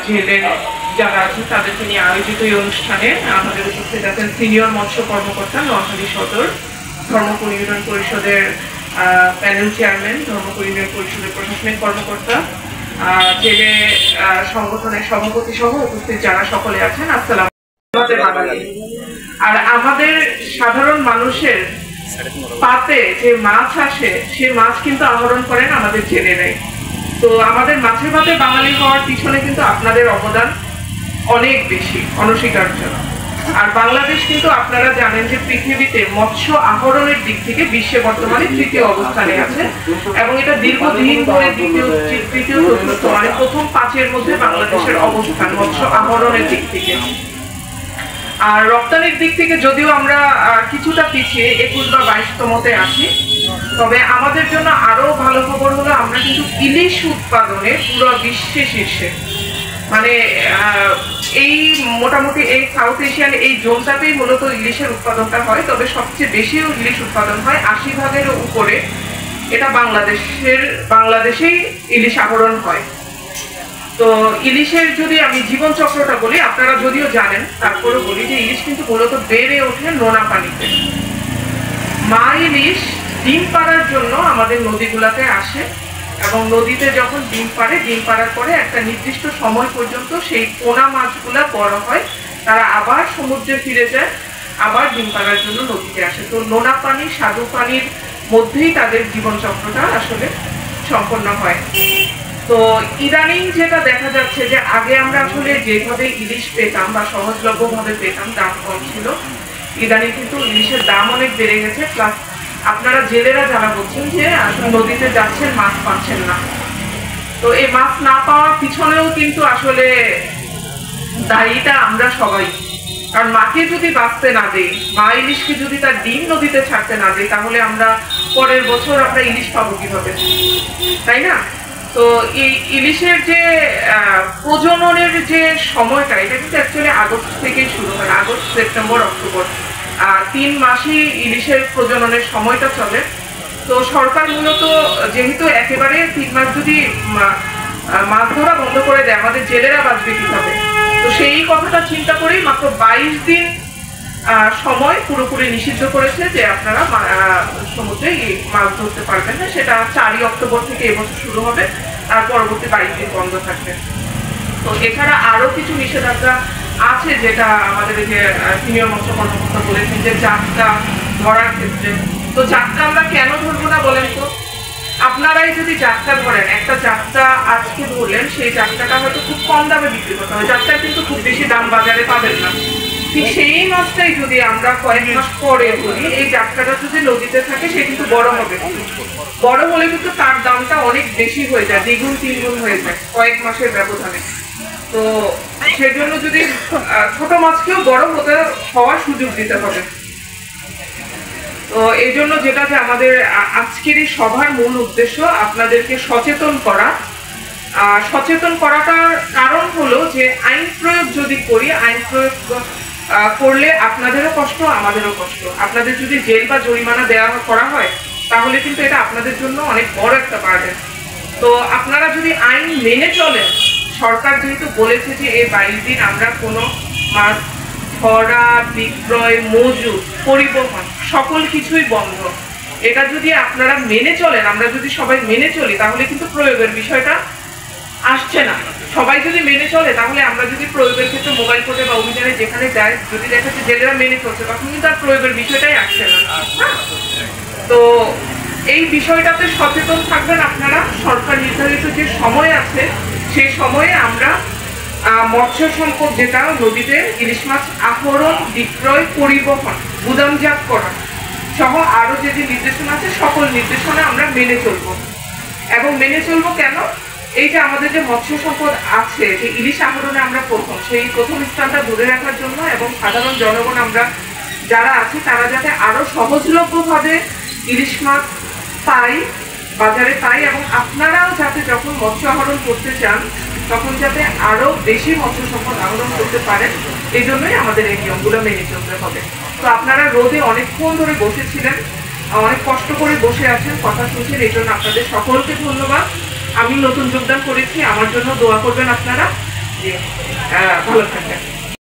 জেলের যারা আছেন তাদেরকে নিয়ে আয়োজিত এই অনুষ্ঠানে আমাদের উপস্থিত আছেন সিনিয়র মৎস্য কর্মকর্তা নোয়াখালী সদর ধর্মপুর ইউনিয়ন পরিষদের প্যানেল চেয়ারম্যান, ধর্মপুর ইউনিয়ন পরিষদের প্রশাসনিক কর্মকর্তা, জেলে সংগঠনের সভাপতি সহ উপস্থিত যারা সকলে আছেন, আসসালাম। আর আমাদের সাধারণ মানুষের পাতে যে মাছ আসে সে মাছ কিন্তু আহরণ করেন আমাদের জেলেরাই। তো আমাদের মাছে ভাতে বাঙালি হওয়ার পিছনে কিন্তু আপনাদের অবদান অনেক বেশি, অনস্বীকার্য। আর বাংলাদেশ কিন্তু আপনারা জানেন যে পৃথিবীতে মৎস্য আহরণের দিক থেকে বিশ্বে বর্তমানে তৃতীয় অবস্থানে আছে এবং এটা দীর্ঘদিন ধরে তৃতীয় চতুর্থ মানে প্রথম 5-এর মধ্যে বাংলাদেশের অবস্থান মৎস্য আহরণের দিক থেকে। আর রপ্তানির দিক থেকে যদিও আমরা কিছুটা পিছিয়ে 21 বা 22তমতে আছি, তবে আমাদের জন্য আরো ভালো খবর হলো আমরা কিন্তু ইলিশ উৎপাদনে পুরো বিশ্বে শীর্ষে। মানে এই মোটামুটি এই সাউথ এশিয়ান এই জোনটাতেই মূলত ইলিশের উৎপাদনটা হয়, তবে সবচেয়ে বেশি ইলিশ উৎপাদন হয় 80%-এর উপরে। এটা বাংলাদেশেই ইলিশ আহরণ হয়। তো ইলিশের যদি আমি জীবন চক্রটা বলি, আপনারা যদিও জানেন তারপরে বলি যে ইলিশ কিন্তু মূলত বেড়ে ওঠে নোনা পানিতে। মা ইলিশ ডিম পাড়ার জন্য আমাদের নদীগুলাতে আসে এবং নদীতে যখন ডিম পাড়ার পরে একটা নির্দিষ্ট সময় পর্যন্ত সেই পোনা মাছগুলা বড় হয়, তারা আবার সমুদ্রে ফিরে যায়, আবার ডিম পাড়ার জন্য নদীতে আসে। তো নোনা পানি স্বাদু পানির মধ্যেই তাদের জীবন চক্রটা আসলে সম্পন্ন হয়। তো ইদানিং যেটা দেখা যাচ্ছে যে আগে আমরা আসলে যেভাবে ইলিশ পেতাম বা সহজলভ্য ভাবে পেতাম, দাম কম ছিল, ইদানিং কিন্তু ইলিশের দাম অনেক বেড়ে গেছে। প্লাস আপনারা জেলেরা যারা বলছেন যে আসলে নদীতে যাচ্ছেন মাছ পাচ্ছেন না, তো এই মাছ না পাওয়ার পিছনেও কিন্তু আসলে দায়ীটা আমরা সবাই। কারণ মাকে যদি বাঁচতে না দেই, মা ইলিশকে যদি তার ডিম নদীতে ছাড়তে না দেই, তাহলে আমরা পরের বছর আমরা ইলিশ পাবো কিভাবে, তাই না? তো এই ইলিশের যে প্রজননের যে সময়টা, এটা কিন্তু অ্যাকচুয়ালি আগস্ট থেকেই শুরু হয়, আগস্ট সেপ্টেম্বর অক্টোবর 3 মাসই ইলিশের প্রজননের সময়টা চলে। তো সরকার মূলত যেহেতু একেবারে 3 মাস যদি মাছ ধরা বন্ধ করে দেয়, আমাদের জেলেরা বাঁচবে কিভাবে? তো সেই কথাটা চিন্তা করেই মাত্র 22 দিন সময় পুরোপুরি নিষিদ্ধ করেছে যে আপনারা সমুদ্রে মাছ ধরতে পারবেন না। সেটা 4 অক্টোবর থেকে এবছর শুরু হবে, আর পরবর্তী 22 দিন বন্ধ থাকবে। তো এছাড়া আরো কিছু নিষেধাজ্ঞা আছে যেটা আমাদের যে সিনিয়র মৎস্য কর্মকর্তা বলেছেন যে জাতটা ধরার ক্ষেত্রে। তো জাতটা আমরা কেন ধরবো না বলেন তো? আপনারাই যদি জাতটা ধরেন, একটা জাতটা আজকে ধরলেন, সেই জাতটাটা হয়তো খুব কম দামে বিক্রি করতে হবে, জাতটার কিন্তু খুব বেশি দাম বাজারে পাবেন না। ঠিক সেই মাছটাই যদি আমরা কয়েক মাস পরে ধরি, এই জাতটাটা যদি নদীতে থাকে সে কিন্তু বড় হবে, বড় হলে কিন্তু তার দামটা অনেক বেশি হয়ে যায়, 2-3 গুণ হয়ে যায় কয়েক মাসের ব্যবধানে। তো সেজন্য যদি ছোট মাছকেও বড় হওয়ার সুযোগ দিতে হবে। তো এই জন্য যেটা যে আমাদের আজকের এই সভার মূল উদ্দেশ্য আপনাদেরকে সচেতন করা। সচেতন করাটার কারণ হলো যে আইন প্রয়োগ যদি করি, আইন প্রয়োগ করলে আপনাদেরও কষ্ট, আমাদেরও কষ্ট। আপনাদের যদি জেল বা জরিমানা করা হয়, তাহলে কিন্তু এটা আপনাদের জন্য অনেক বড় একটা বার্ডেন। তো আপনারা যদি আইন মেনে চলেন, সরকার যেহেতু বলেছে যে এই 22 দিন আমরা কোনো মাছ ধরা, বিক্রয়, মজুত, পরিবহন সকল কিছুই বন্ধ, এটা যদি আপনারা মেনে চলেন, আমরা যদি সবাই মেনে চলি, তাহলে কিন্তু প্রয়োগের বিষয়টা আসছে না। সবাই যদি মেনে চলে, তাহলে আমরা যদি প্রয়োগের ক্ষেত্রে মোবাইল কোর্টে বা অভিযানে যেখানে যাই, যদি দেখা যাচ্ছে জেলেরা মেনে চলছে, তখন কিন্তু আর প্রয়োগের বিষয়টাই আসছে না। তো এই বিষয়টাতে সচেতন থাকবেন আপনারা। সরকার নির্ধারিত যে সময় আছে, সেই সময়ে আমরা মৎস্য সম্পদ যেটা নদীতে ইলিশ মাছ আহরণ, বিক্রয়, পরিবহন, গুদামজাত করা সহ আরো যে যে নির্দেশনা আছে, সকল নির্দেশনা আমরা মেনে চলবো। এবং মেনে চলবো কেন? এই যে আমাদের যে মৎস্য সম্পদ আছে, যে ইলিশ আহরণে আমরা সেই প্রথম স্থানটা ধরে রাখার জন্য, এবং সাধারণ জনগণ আমরা যারা আছি তারা যাতে আরো সহজলভ্যভাবে ইলিশ মাছ পাই, বাজারে পাই, এবং আপনারাও যাতে যখন মৎস্য আহরণ করতে চান তখন যাতে আরো বেশি মৎস্য সম্পদ আহরণ করতে পারেন, এই জন্যই আমাদের এই নিয়মগুলো মেনে চলতে হবে। তো আপনারা রোদে অনেকক্ষণ ধরে বসেছিলেন, অনেক কষ্ট করে বসে আছেন, কথা শুনছেন, এই জন্য আপনাদের সকলকে ধন্যবাদ। আমি নতুন যোগদান করেছি, আমার জন্য দোয়া করবেন আপনারা। জি, ভালো থাকবেন।